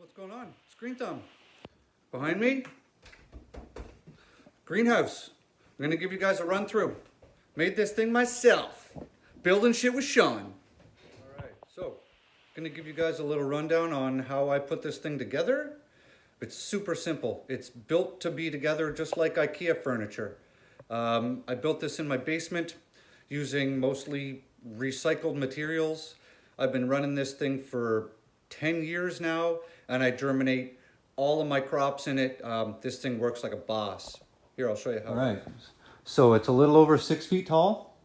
What's going on? It's Green Thumb. Behind me, greenhouse. I'm gonna give you guys a run through. Made this thing myself. Building shit with Sean. All right, so gonna give you guys a little rundown on how I put this thing together. It's super simple. It's built to be together just like IKEA furniture. I built this in my basement using mostly recycled materials. I've been running this thing for 10 years now, and I germinate all of my crops in it. This thing works like a boss. Here, I'll show you how. All right, so it's a little over 6 feet tall.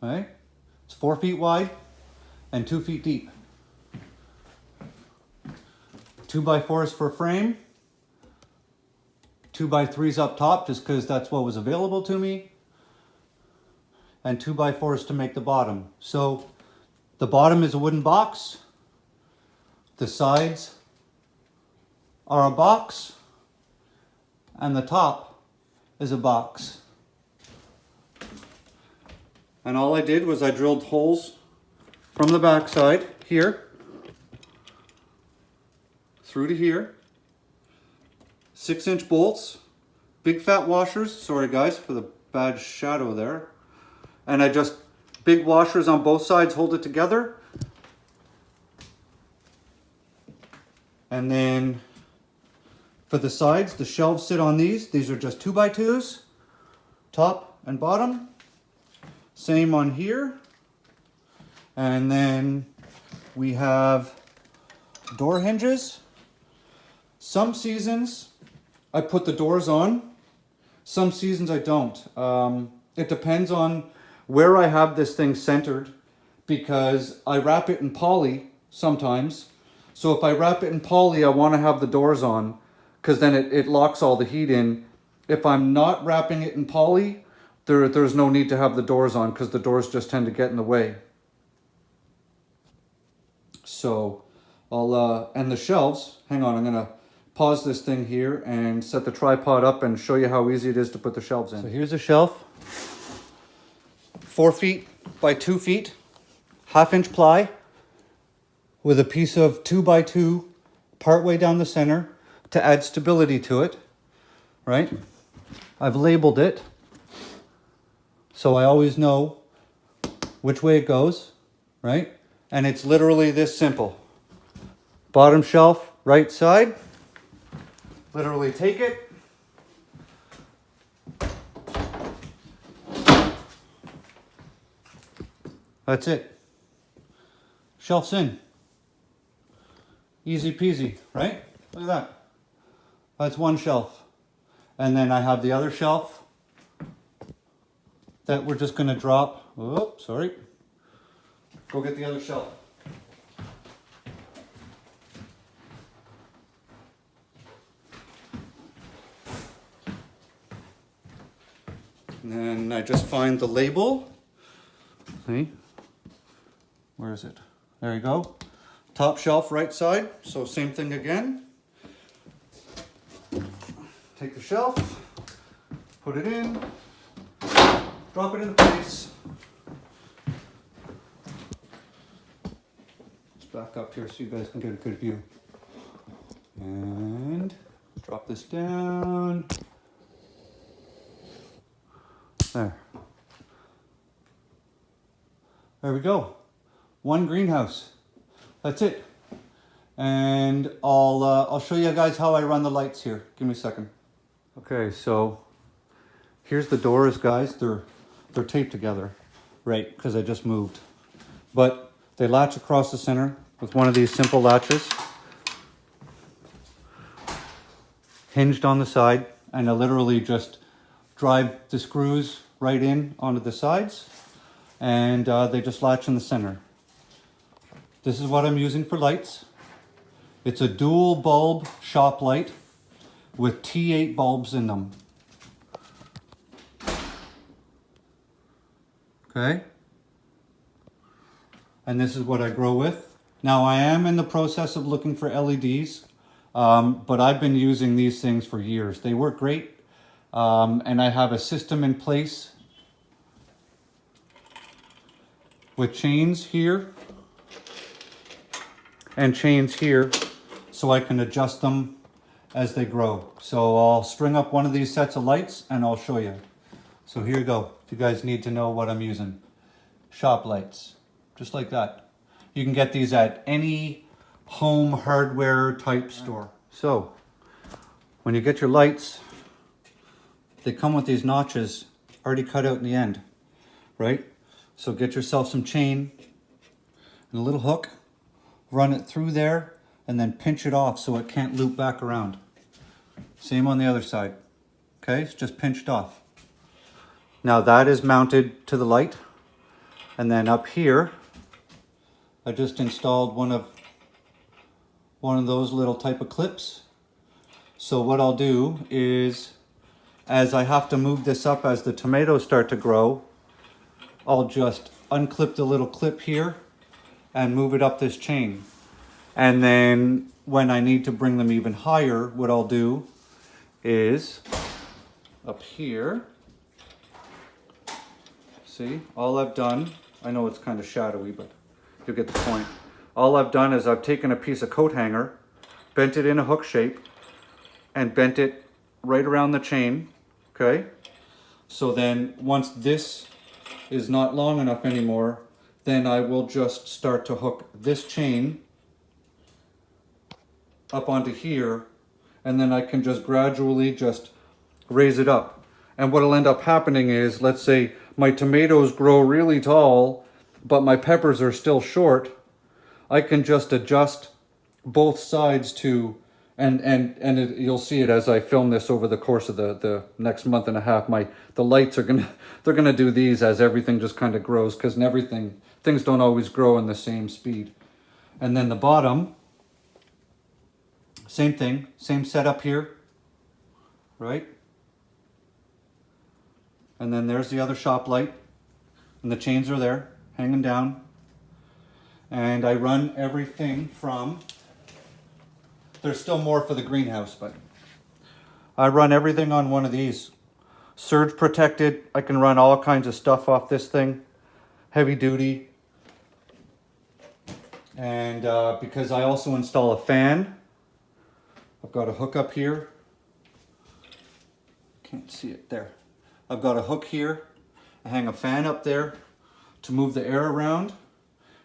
All right, it's 4 feet wide and 2 feet deep. 2x4s for frame, 2x3s up top just because that's what was available to me, and 2x4s to make the bottom. So the bottom is a wooden box, the sides are a box, and the top is a box. And all I did was I drilled holes from the backside here through to here, 6-inch bolts, big fat washers. Sorry guys for the bad shadow there. And I just, big washers on both sides hold it together. And then for the sides, the shelves sit on these. These are just 2x2s, top and bottom. Same on here. And then we have door hinges. Some seasons I put the doors on, some seasons I don't. It depends on where I have this thing centered, because I wrap it in poly sometimes. So if I wrap it in poly, I want to have the doors on, because then it locks all the heat in. If I'm not wrapping it in poly, there's no need to have the doors on, because the doors just tend to get in the way. So I'll, and the shelves, hang on, I'm gonna pause this thing here and set the tripod up and show you how easy it is to put the shelves in. So here's a shelf, 4 feet by 2 feet, 1/2-inch ply with a piece of 2x2 partway down the center to add stability to it, right? I've labeled it so I always know which way it goes, right? And it's literally this simple. Bottom shelf, right side. Literally take it, that's it. Shelf's in. Easy peasy, right? Look at that. That's one shelf. And then I have the other shelf that we're just gonna drop. Oh, sorry. Go get the other shelf. And then I just find the label. See? Where is it? There you go. Top shelf, right side. So same thing again. Take the shelf, put it in, drop it into place. Let's back up here so you guys can get a good view. And drop this down. There we go. One greenhouse. That's it. And I'll show you guys how I run the lights here. Give me a second. Okay, so here's the doors, guys. They're taped together, right? Because I just moved. But they latch across the center with one of these simple latches, hinged on the side, and I literally just drive the screws right in onto the sides, and they just latch in the center. This is what I'm using for lights. It's a dual bulb shop light with T8 bulbs in them. Okay. And this is what I grow with. Now I am in the process of looking for LEDs, but I've been using these things for years. They work great. And I have a system in place with chains here and chains here so I can adjust them as they grow. So I'll string up one of these sets of lights and I'll show you. So here you go, if you guys need to know what I'm using. Shop lights, just like that. You can get these at any home hardware type store. So when you get your lights, they come with these notches already cut out in the end, right? So get yourself some chain and a little hook, run it through there, and then pinch it off so it can't loop back around. Same on the other side. Okay, it's just pinched off. Now that is mounted to the light. And then up here, I just installed one of those little type of clips. So what I'll do is, as I have to move this up as the tomatoes start to grow, I'll just unclip the little clip here and move it up this chain. And then when I need to bring them even higher, what I'll do is up here, see, all I've done, I know it's kind of shadowy, but you'll get the point. All I've done is I've taken a piece of coat hanger, bent it in a hook shape, and bent it right around the chain, okay? So then once this is not long enough anymore, then I will just start to hook this chain up onto here, and then I can just gradually just raise it up. And what'll end up happening is, let's say my tomatoes grow really tall, but my peppers are still short, I can just adjust both sides to, you'll see it as I film this over the course of the next month and a half. The lights are they're gonna do these as everything just kind of grows, because things don't always grow in the same speed. And then the bottom, same thing, same setup here, right? And then there's the other shop light, and the chains are there, hanging down. And I run everything from, there's still more for the greenhouse, but I run everything on one of these. Surge protected, I can run all kinds of stuff off this thing, heavy duty. And because I also install a fan, I've got a hook up here. Can't see it there. I've got a hook here. I hang a fan up there to move the air around.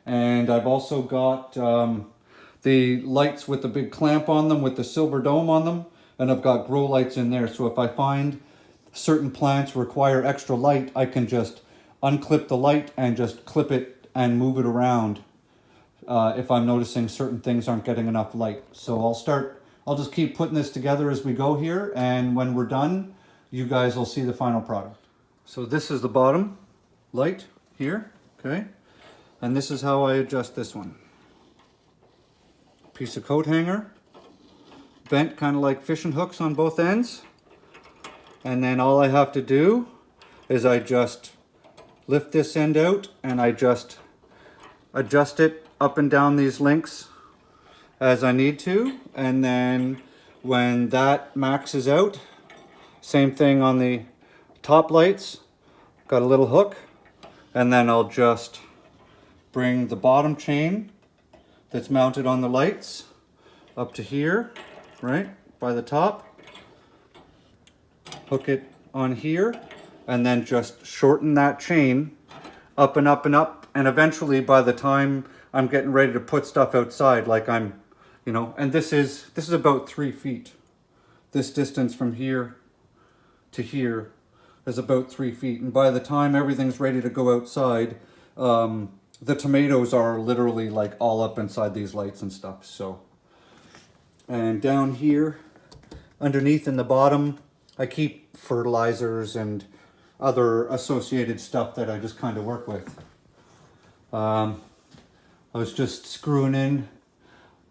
And I've also got the lights with the big clamp on them with the silver dome on them. And I've got grow lights in there. So if I find certain plants require extra light, I can just unclip the light and just clip it and move it around if I'm noticing certain things aren't getting enough light. So I'll just keep putting this together as we go here, and when we're done, you guys will see the final product. So this is the bottom light here, okay? And this is how I adjust this one. Piece of coat hanger, bent kind of like fishing hooks on both ends. And then all I have to do is I just lift this end out and I just adjust it up and down these links as I need to. And then when that maxes out, same thing on the top lights, got a little hook, and then I'll just bring the bottom chain that's mounted on the lights up to here, right, by the top, hook it on here, and then just shorten that chain up and up and up, and eventually by the time I'm getting ready to put stuff outside, like I'm, you know, and this is about 3 feet. This distance from here to here is about 3 feet, and by the time everything's ready to go outside, the tomatoes are literally like all up inside these lights and stuff. So, and down here underneath in the bottom, I keep fertilizers and other associated stuff that I just kind of work with. I was just screwing in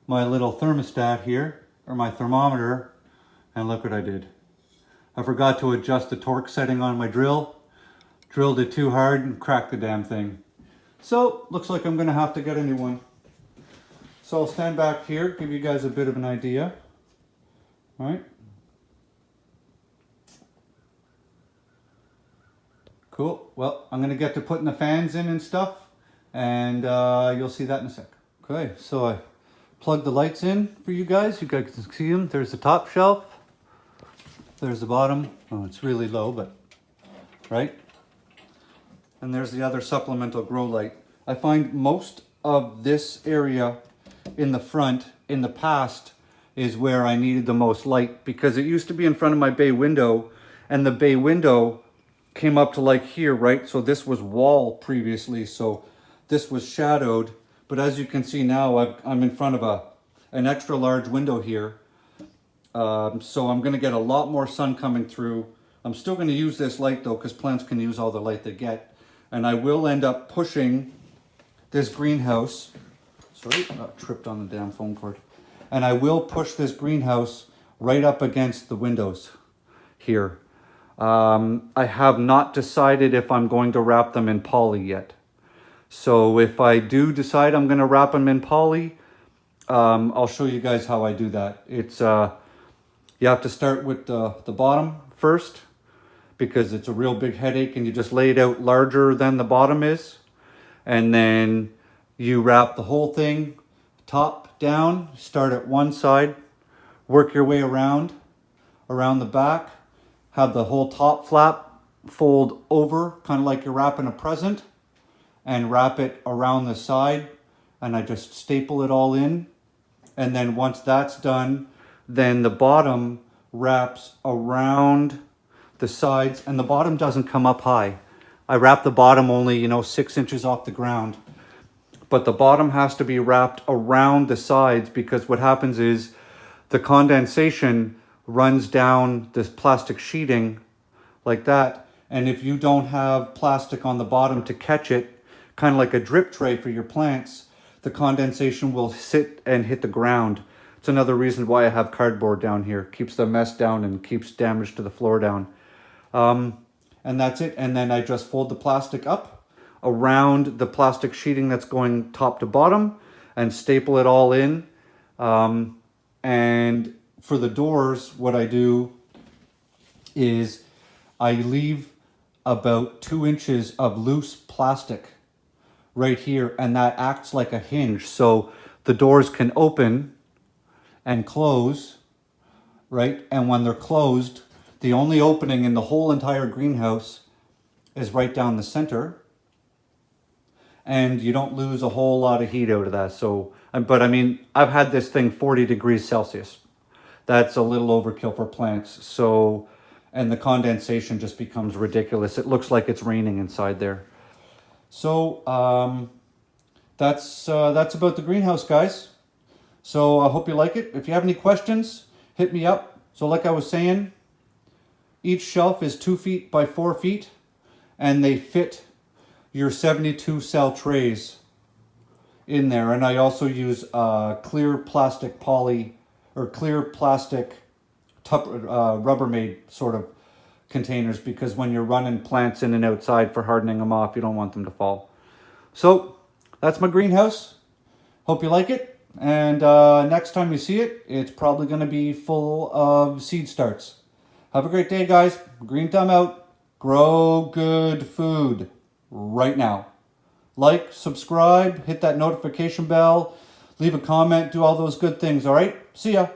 my little thermostat here, or my thermometer, and look what I did. I forgot to adjust the torque setting on my drill, drilled it too hard and cracked the damn thing. So, looks like I'm gonna have to get a new one. So I'll stand back here, give you guys a bit of an idea. All right. Cool, well, I'm gonna get to putting the fans in and stuff, and you'll see that in a sec. Okay, so I plug the lights in for you guys. You guys can see them. There's the top shelf. There's the bottom. Oh, it's really low, but right. And there's the other supplemental grow light. I find most of this area in the front in the past is where I needed the most light, because it used to be in front of my bay window, and the bay window came up to like here, right? So this was wall previously, so this was shadowed. But as you can see now, I'm in front of an extra large window here. So I'm gonna get a lot more sun coming through. I'm still gonna use this light though, because plants can use all the light they get. And I will end up pushing this greenhouse. Sorry, I tripped on the damn phone cord. And I will push this greenhouse right up against the windows here. I have not decided if I'm going to wrap them in poly yet. So if I do decide I'm going to wrap them in poly, I'll show you guys how I do that. It's you have to start with the bottom first, because it's a real big headache, and you just lay it out larger than the bottom is. And then you wrap the whole thing top down, start at one side, work your way around the back, have the whole top flap fold over, kind of like you're wrapping a present, and wrap it around the side, and I just staple it all in. And then once that's done, then the bottom wraps around the sides, and the bottom doesn't come up high. I wrap the bottom only, 6 inches off the ground. But the bottom has to be wrapped around the sides, because what happens is the condensation runs down this plastic sheeting like that. And if you don't have plastic on the bottom to catch it, kind of like a drip tray for your plants, the condensation will sit and hit the ground. It's another reason why I have cardboard down here. Keeps the mess down and keeps damage to the floor down. And that's it. And then I just fold the plastic up around the plastic sheeting that's going top to bottom and staple it all in. And for the doors, what I do is I leave about 2 inches of loose plastic right here, and that acts like a hinge. So the doors can open and close, right? And when they're closed, the only opening in the whole entire greenhouse is right down the center. And you don't lose a whole lot of heat out of that. So, but I mean, I've had this thing 40 degrees Celsius. That's a little overkill for plants. So, and the condensation just becomes ridiculous. It looks like it's raining inside there. So, that's about the greenhouse, guys. So I hope you like it. If you have any questions, hit me up. So like I was saying, each shelf is 2 feet by 4 feet, and they fit your 72 cell trays in there. And I also use clear plastic poly, or clear plastic Rubbermaid sort of containers, because when you're running plants in and outside for hardening them off, you don't want them to fall. So that's my greenhouse. Hope you like it. And next time you see it, it's probably going to be full of seed starts. Have a great day, guys. Green Thumb out. Grow good food right now. Like, subscribe, hit that notification bell, leave a comment, do all those good things, all right? See ya.